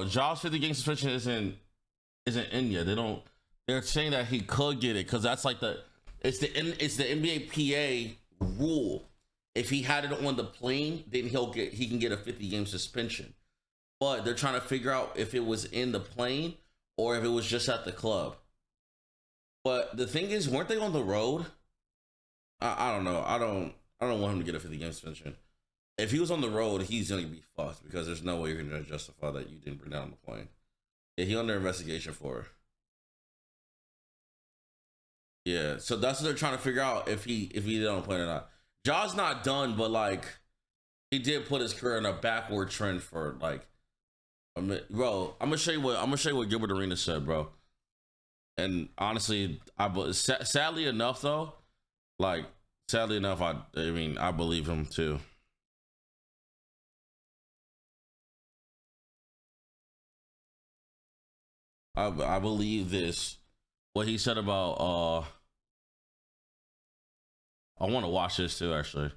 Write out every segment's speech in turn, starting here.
bro, Ja's 50-game suspension isn't in yet. They're saying that he could get it because that's like it's the NBA PA rule. If he had it on the plane, then he can get a 50-game suspension. But they're trying to figure out if it was in the plane or if it was just at the club. But the thing is, weren't they on the road? I don't know. I don't want him to get a 50-game suspension. If he was on the road, he's gonna be fucked because there's no way you're gonna justify that you didn't bring that on the plane. Yeah, he under investigation for it. Yeah, so that's what they're trying to figure out if he did on the plane or not. Ja's not done, but like he did put his career in a backward trend for like. Bro, I'm gonna show you what Gilbert Arenas said, bro. And honestly, sadly enough, I believe him too. I believe this. What he said about I want to watch this too, actually.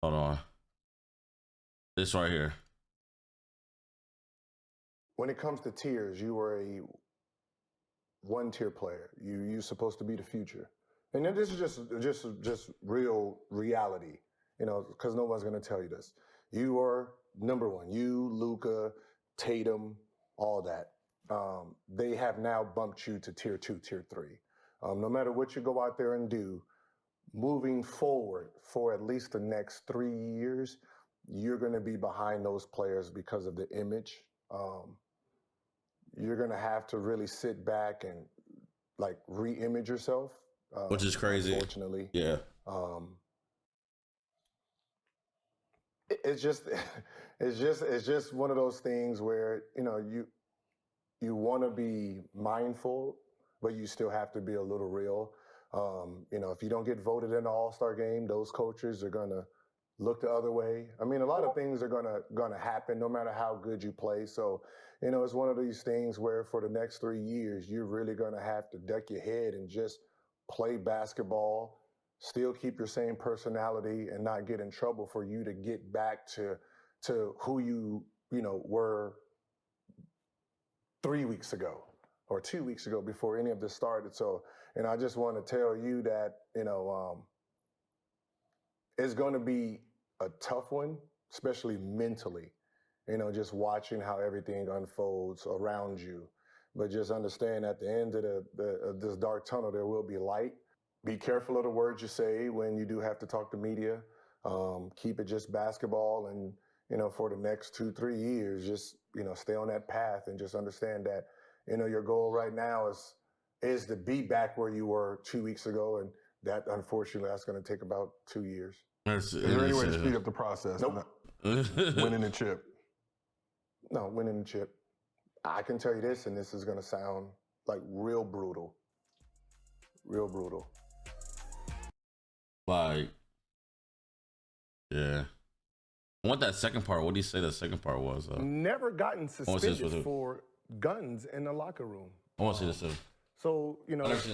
Hold on. This right here. When it comes to tiers, you were a one-tier player. You're supposed to be the future. And then this is just real reality, because no one's going to tell you this. You are number one. You, Luka, Tatum, all that. They have now bumped you to tier 2, tier 3. No matter what you go out there and do, moving forward for at least the next 3 years, you're going to be behind those players because of the image. You're going to have to really sit back and like re-image yourself. Which is crazy. Unfortunately. Yeah. It's just one of those things where, you want to be mindful, but you still have to be a little real. If you don't get voted in the All-Star game, those coaches are going to look the other way. I mean, a lot of things are gonna happen no matter how good you play. So, it's one of these things where for the next 3 years, you're really gonna have to duck your head and just play basketball, still keep your same personality and not get in trouble for you to get back to who you were 3 weeks ago or 2 weeks ago before any of this started. So, I just want to tell you that, it's going to be a tough one, especially mentally, just watching how everything unfolds around you. But just understand at the end of this dark tunnel, there will be light. Be careful of the words you say when you do have to talk to media. Keep it just basketball and, for the next 2-3 years, just, stay on that path and just understand that, your goal right now is to be back where you were 2 weeks ago. And that, unfortunately, that's going to take about 2 years. Is there any way to speed up the process? Nope. Winning the chip. No, winning the chip. I can tell you this, and this is going to sound like real brutal. Real brutal. Like, yeah. I want that second part. What do you say the second part was? Never gotten suspended for guns in the locker room. I want to see this too. So,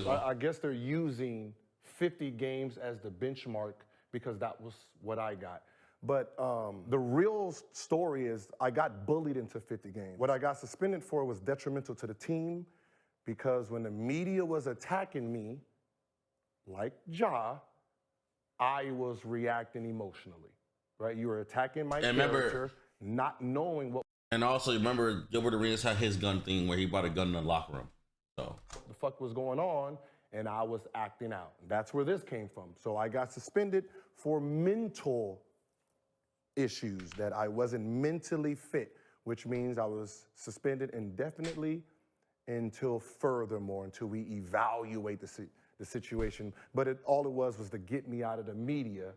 I guess they're using 50 games as the benchmark because that was what I got. But the real story is I got bullied into 50 games. What I got suspended for was detrimental to the team because when the media was attacking me, like Ja, I was reacting emotionally, right? You were attacking my character, not knowing what. And also, remember, Gilbert Arenas had his gun thing where he brought a gun in the locker room. So the fuck was going on, and I was acting out. That's where this came from. So I got suspended for mental issues, that I wasn't mentally fit, which means I was suspended indefinitely until we evaluate the situation. But all it was to get me out of the media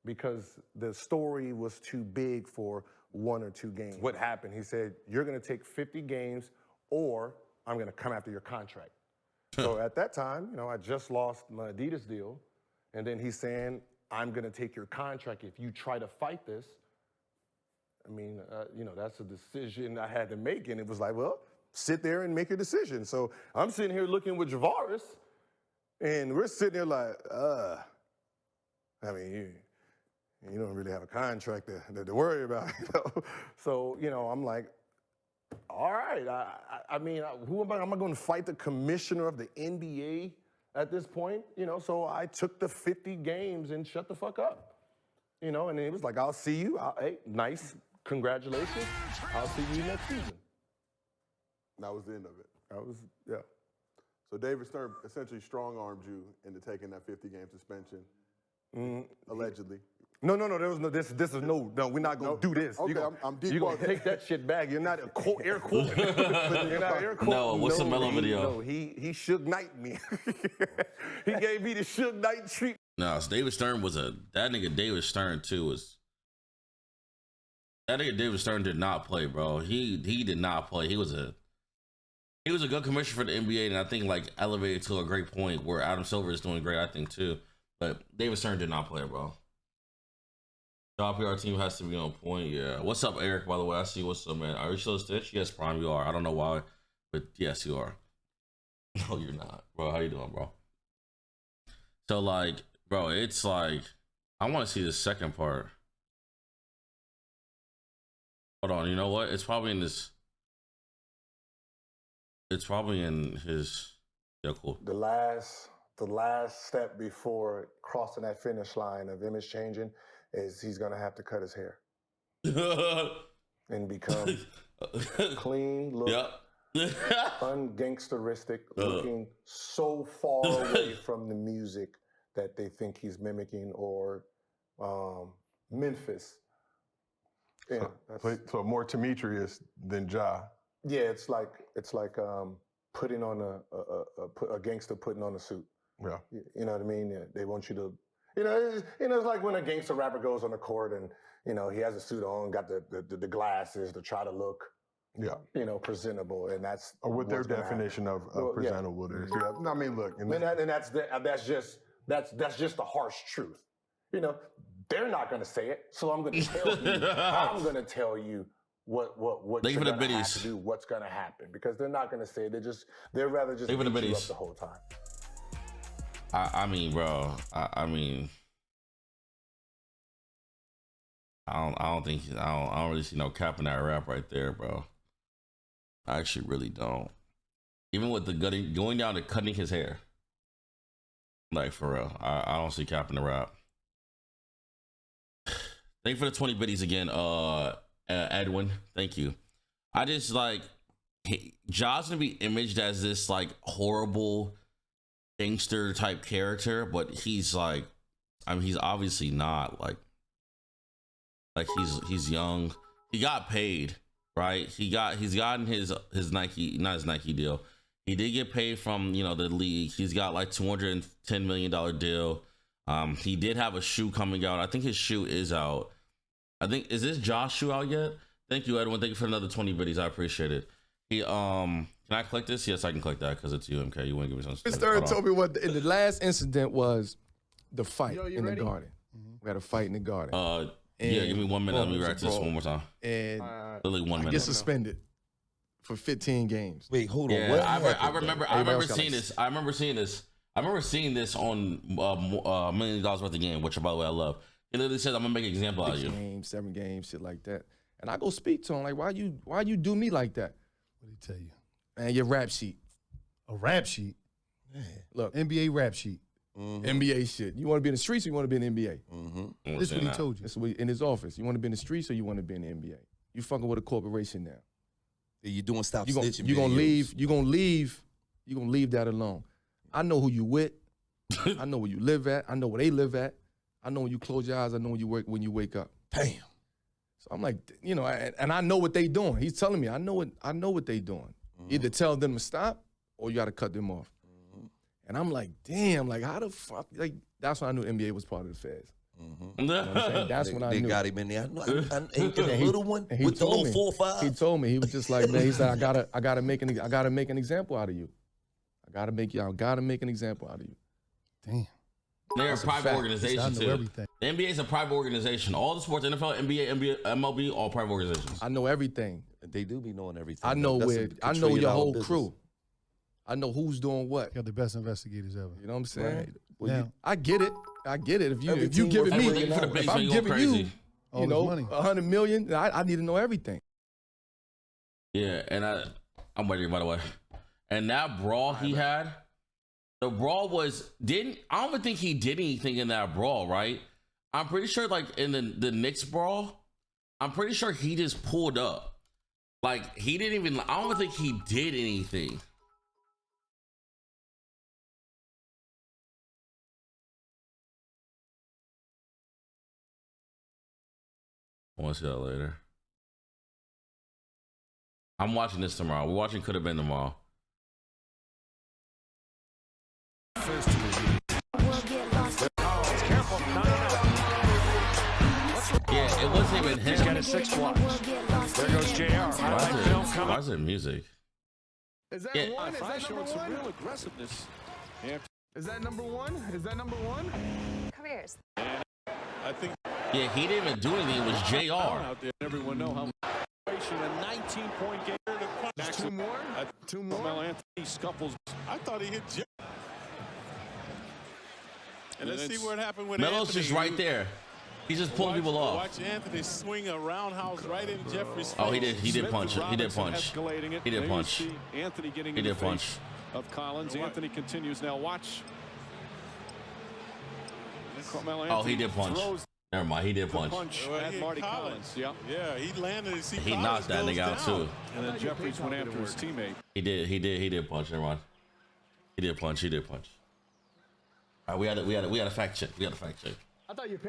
because the story was too big for 1 or 2 games. What happened? He said, you're going to take 50 games or I'm going to come after your contract. So at that time, I just lost my Adidas deal. And then he's saying, I'm going to take your contract if you try to fight this. I mean, that's a decision I had to make. And it was like, well, sit there and make your decision. So I'm sitting here looking with Javaris, and we're sitting there like, I mean, You don't really have a contract to worry about. You know? So, you know, I'm like, all right. I mean, who am I? Am I going to fight the commissioner of the NBA at this point? You know, so I took the 50 games and shut the fuck up. You know, and it was like, I'll see you. Hey, nice. Congratulations. I'll see you next season. That was the end of it. That was, yeah. So David Stern essentially strong-armed you into taking that 50-game suspension, allegedly. No, there was no, this is no, we're not going to do this. Okay, I'm deep. You're going to take that shit back. You're not air quoting. You're not air quoting. No, what's the Melo video? No, he Suge Knight me. He gave me the Suge Knight treatment. No, so David Stern was that nigga David Stern too was. That nigga David Stern did not play, bro. He did not play. He was a good commissioner for the NBA, and I think like elevated to a great point where Adam Silver is doing great, I think too. But David Stern did not play, bro. Our PR team has to be on point. Yeah. What's up, Eric? By the way, I see what's up, man. Are you still a Stitch? Yes, Prime, you are. I don't know why, but yes, you are. No, you're not, bro. How you doing, bro? So like, bro, it's like I want to see the second part. Hold on. You know what? It's probably in this. It's probably in his. Yeah, cool. The last step before crossing that finish line of image changing is he's gonna have to cut his hair and become clean, look ungangsteristic, looking so far away from the music that they think he's mimicking, or Memphis. Yeah, so more Demetrius than Ja. Yeah, it's like putting on a gangster putting on a suit. Yeah. You know what I mean? Yeah, they want you to, it's like when a gangster rapper goes on the court and, you know, he has a suit on, got the glasses to try to look, presentable, and that's or what their definition of presentable is. Yeah. I mean, look, and that's just the harsh truth. You know, they're not going to say it, so I'm going to tell you. I'm going to tell you what you're going to have to do, what's going to happen, because they're not going to say it. They're rather just beat you up the whole time. I mean, bro. I don't really see no cap in that rap right there, bro. I actually really don't. Even with the going down to cutting his hair, like for real, I don't see cap in the rap. Thank you for the 20 biddies again, Edwin. Thank you. I just like Ja's gonna be imaged as this like horrible gangster type character, but he's like, I mean, he's obviously not like he's young. He got paid, right? He's gotten his Nike, not his Nike deal. He did get paid from, the league. He's got like $210 million deal. He did have a shoe coming out. I think his shoe is out. Is this Josh shoe out yet? Thank you, Edwin. Thank you for another 20 biddies. I appreciate it. Can I click this? Yes, I can click that because it's you, MK. You want to give me something? Mr. told me what the last incident was the fight in the garden. We had a fight in the garden. Yeah, give me 1 minute. Let me react to this one more time. And literally 1 minute. Get suspended for 15 games. Wait, hold on. Yeah, What I remember seeing this. I remember seeing this on $1 Million Worth of Game, which, by the way, I love. It literally says, I'm gonna make an example out of you. 6 games, 7 games, shit like that. And I go speak to him like, why you do me like that? What did he tell you? Man, your rap sheet. A rap sheet? Yeah. Look, NBA rap sheet. NBA shit. You want to be in the streets or you want to be in the NBA? This is what he told you. That's what in his office. You want to be in the streets or you want to be in the NBA? You fucking with a corporation now. You doing stop you snitching. You gonna leave. You gonna leave that alone. I know who you with. I know where you live at. I know where they live at. I know when you close your eyes. I know when you wake up. Damn. So I'm like, and I know what they doing. He's telling me I know what they doing. Either tell them to stop or you got to cut them off. And I'm like, damn, like how the fuck? Like that's when I knew NBA was part of the feds. You know what I'm saying? That's when I knew. They got him in there. Ain't the little one with the little 4-5. He told me, he was just like, man, he said, I gotta make an example out of you. I gotta make an example out of you. Damn. They're a private organization too. Everything. The NBA is a private organization. All the sports, NFL, NBA, MLB, all private organizations. I know everything. They do be knowing everything. I know I know your whole crew. I know who's doing what. You're the best investigators ever. You know what I'm saying? Right. Well, I get it. I get it. If you Every if you team giving works me, Everything for the If base if I'm man go giving crazy. you, All you this know, money. 100 million, I need to know everything. Yeah, and I'm ready by the way. And that brawl he had, the brawl I don't even think he did anything in that brawl, right? I'm pretty sure like in the Knicks brawl, I'm pretty sure he just pulled up. Like he didn't even, I don't even think he did anything. I want to see that later. I'm watching this tomorrow. We're watching Could Have Been tomorrow. Yeah, it wasn't even him. He's got a 6 blocks. There goes JR. Highlight film coming. Why is it music? Is that Yeah. one? Is that number Some one? real aggressiveness. Is that number one? Is that number one? Careers. I think Yeah, he didn't even do anything. It was JR. out there, everyone know how a 19-point game. Two more? Two more? Carmelo Anthony scuffles. I thought he hit Jeff. And let's see what happened with Melo's Anthony. just right there. He's just pulling people off. Watch Anthony swing a roundhouse right in Jeffrey's face. Oh, he did punch it. He did Robinson punch. escalating it. He did There you punch. see Anthony getting He in the did punch. face of Collins. Anthony continues now. Watch. Carmelo Oh, he Anthony did punch. throws Never mind. He did the punch. punch Well, at he Marty hit Collins. Yeah. Yeah, he landed and see He Collins knocked that goes nigga out down. too. And then Jeffries went after his teammate. He did punch. Never mind. He did punch. All right, we had a fact check. I thought you